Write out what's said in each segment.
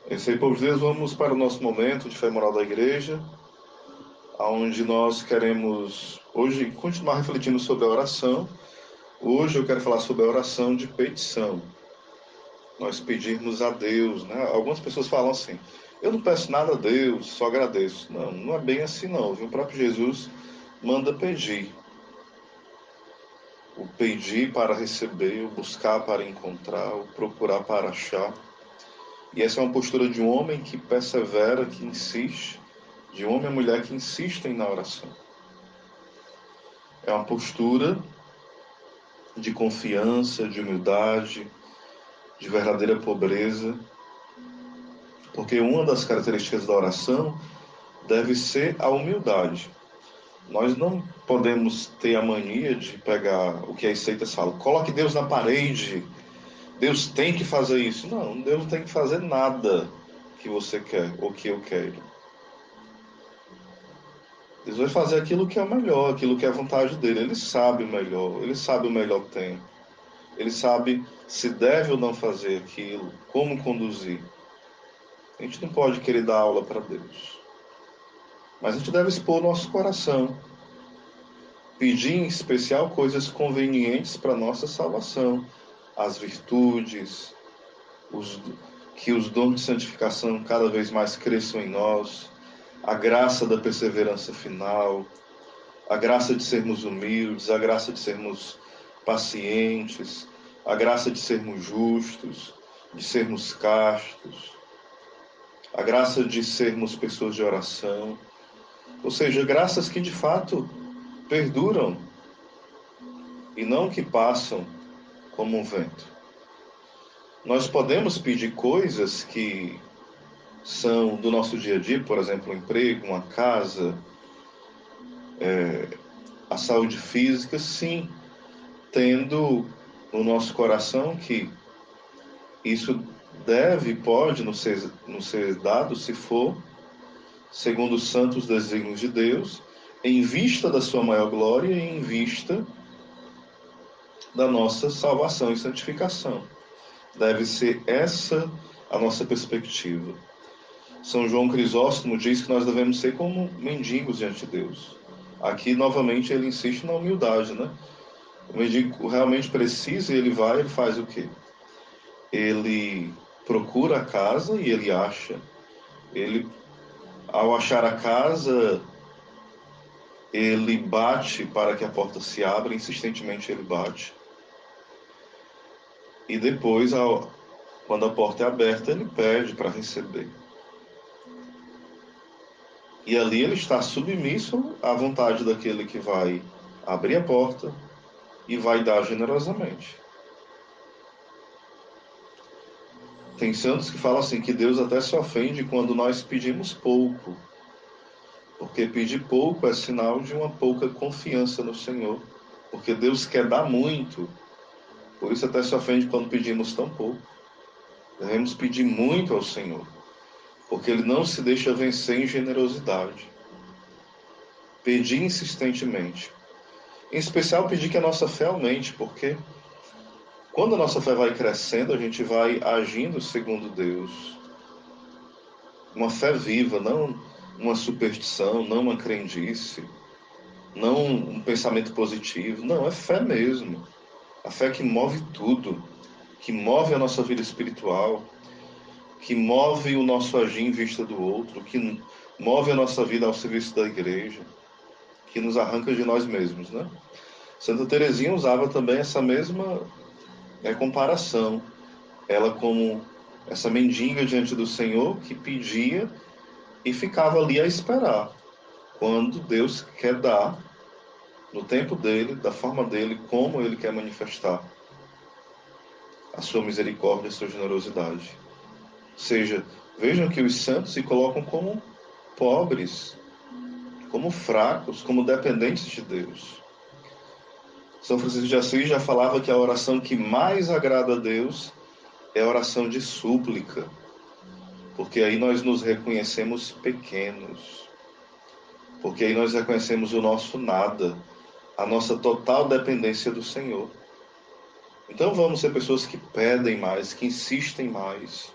É isso aí, povo de Deus, vamos para o nosso momento de fé moral da igreja, onde nós queremos hoje continuar refletindo sobre a oração. Hoje eu quero falar sobre a oração de petição. Nós pedirmos a Deus, né? Algumas pessoas falam assim: eu não peço nada a Deus, só agradeço. Não, não é bem assim não, viu? O próprio Jesus manda pedir. O pedir para receber, o buscar para encontrar, o procurar para achar. E essa é uma postura de um homem que persevera, que insiste, de homem e mulher que insistem na oração. É uma postura de confiança, de humildade, de verdadeira pobreza, porque uma das características da oração deve ser a humildade. Nós não podemos ter a mania de pegar o que as seitas falam, coloque Deus na parede, Deus tem que fazer isso. Não, Deus não tem que fazer nada que você quer ou que eu quero. Deus vai fazer aquilo que é o melhor, aquilo que é a vontade dele. Ele sabe o melhor, ele sabe o melhor que tem. Ele sabe se deve ou não fazer aquilo, como conduzir. A gente não pode querer dar aula para Deus. Mas a gente deve expor nosso coração. Pedir em especial coisas convenientes para a nossa salvação. As virtudes, que os dons de santificação cada vez mais cresçam em nós. A graça da perseverança final. A graça de sermos humildes, a graça de sermos pacientes, a graça de sermos justos, de sermos castos, a graça de sermos pessoas de oração, ou seja, graças que de fato perduram e não que passam como um vento. Nós podemos pedir coisas que são do nosso dia a dia, por exemplo, um emprego, uma casa, a saúde física, sim, tendo no nosso coração que isso deve e pode nos ser dado se for segundo os santos desígnios de Deus, em vista da sua maior glória e em vista da nossa salvação e santificação. Deve ser essa a nossa perspectiva. São João Crisóstomo diz que nós devemos ser como mendigos diante de Deus. Aqui, novamente, ele insiste na humildade, né? O mendigo realmente precisa e ele vai, ele faz o quê? Ele procura a casa e ele acha. Ele, ao achar a casa, ele bate para que a porta se abra, insistentemente ele bate. E depois, quando a porta é aberta, ele pede para receber. E ali ele está submisso à vontade daquele que vai abrir a porta e vai dar generosamente. Tem santos que falam assim que Deus até se ofende quando nós pedimos pouco, porque pedir pouco é sinal de uma pouca confiança no Senhor, porque Deus quer dar muito, por isso até se ofende quando pedimos tão pouco. Devemos pedir muito ao Senhor, porque Ele não se deixa vencer em generosidade. Pedir insistentemente. Em especial pedir que a nossa fé aumente, porque quando a nossa fé vai crescendo, a gente vai agindo segundo Deus. Uma fé viva, não uma superstição, não uma crendice, não um pensamento positivo. Não, é fé mesmo. A fé que move tudo, que move a nossa vida espiritual, que move o nosso agir em vista do outro, que move a nossa vida ao serviço da igreja, que nos arranca de nós mesmos, né? Santa Teresinha usava também essa mesma comparação. Ela como essa mendiga diante do Senhor que pedia e ficava ali a esperar. Quando Deus quer dar, no tempo dele, da forma dele, como ele quer manifestar a sua misericórdia, a sua generosidade. Ou seja, vejam que os santos se colocam como pobres, como fracos, como dependentes de Deus. São Francisco de Assis já falava que a oração que mais agrada a Deus é a oração de súplica, porque aí nós nos reconhecemos pequenos, porque aí nós reconhecemos o nosso nada, a nossa total dependência do Senhor. Então vamos ser pessoas que pedem mais, que insistem mais,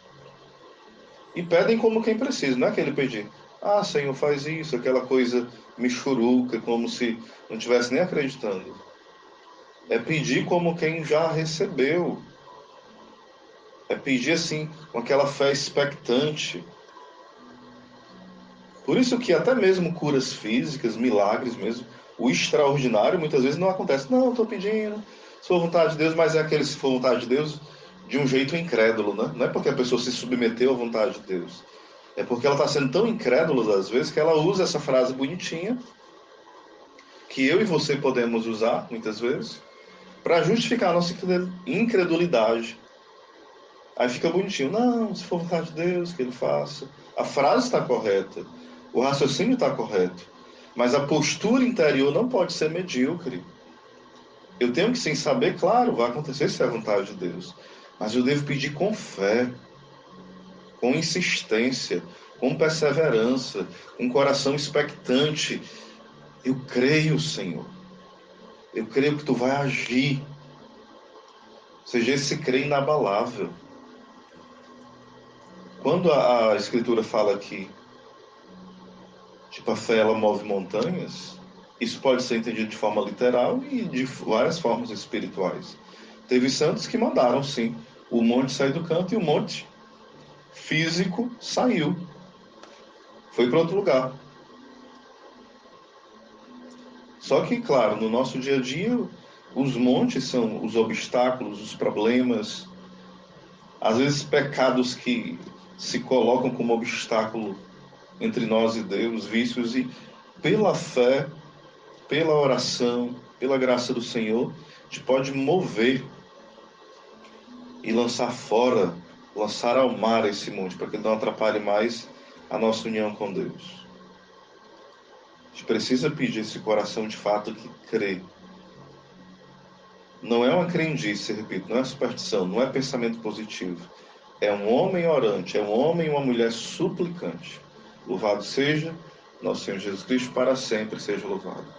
E pedem como quem precisa, não é aquele pedir. Ah, Senhor, faz isso, aquela coisa michuruca, como se não estivesse nem acreditando. É pedir como quem já recebeu. É pedir assim, com aquela fé expectante. Por isso que até mesmo curas físicas, milagres mesmo, o extraordinário muitas vezes não acontece. Não, estou pedindo, se for vontade de Deus, mas é aquele se for vontade de Deus de um jeito incrédulo, né? Não é porque a pessoa se submeteu à vontade de Deus. É porque ela está sendo tão incrédula às vezes que ela usa essa frase bonitinha, que eu e você podemos usar muitas vezes, para justificar a nossa incredulidade. Aí fica bonitinho. Não, se for vontade de Deus, que ele faça. A frase está correta. O raciocínio está correto. Mas a postura interior não pode ser medíocre. Eu tenho que sim saber, claro, vai acontecer se é a vontade de Deus. Mas eu devo pedir com fé, com insistência, com perseverança, com um coração expectante. Eu creio, Senhor. Eu creio que tu vai agir. Seja esse crer inabalável. Quando a Escritura fala que tipo, a fé ela move montanhas, isso pode ser entendido de forma literal e de várias formas espirituais. Teve santos que mandaram, sim, o monte sair do canto e o monte físico saiu. Foi para outro lugar. Só que, claro, no nosso dia a dia, os montes são os obstáculos, os problemas, às vezes pecados que se colocam como obstáculo entre nós e Deus, vícios, e pela fé, pela oração, pela graça do Senhor, a gente pode mover e lançar fora, lançar ao mar esse monte, para que ele não atrapalhe mais a nossa união com Deus. A gente precisa pedir esse coração de fato que crê. Não é uma crendice, repito, não é superstição, não é pensamento positivo. É um homem orante, é um homem e uma mulher suplicante. Louvado seja nosso Senhor Jesus Cristo, para sempre seja louvado.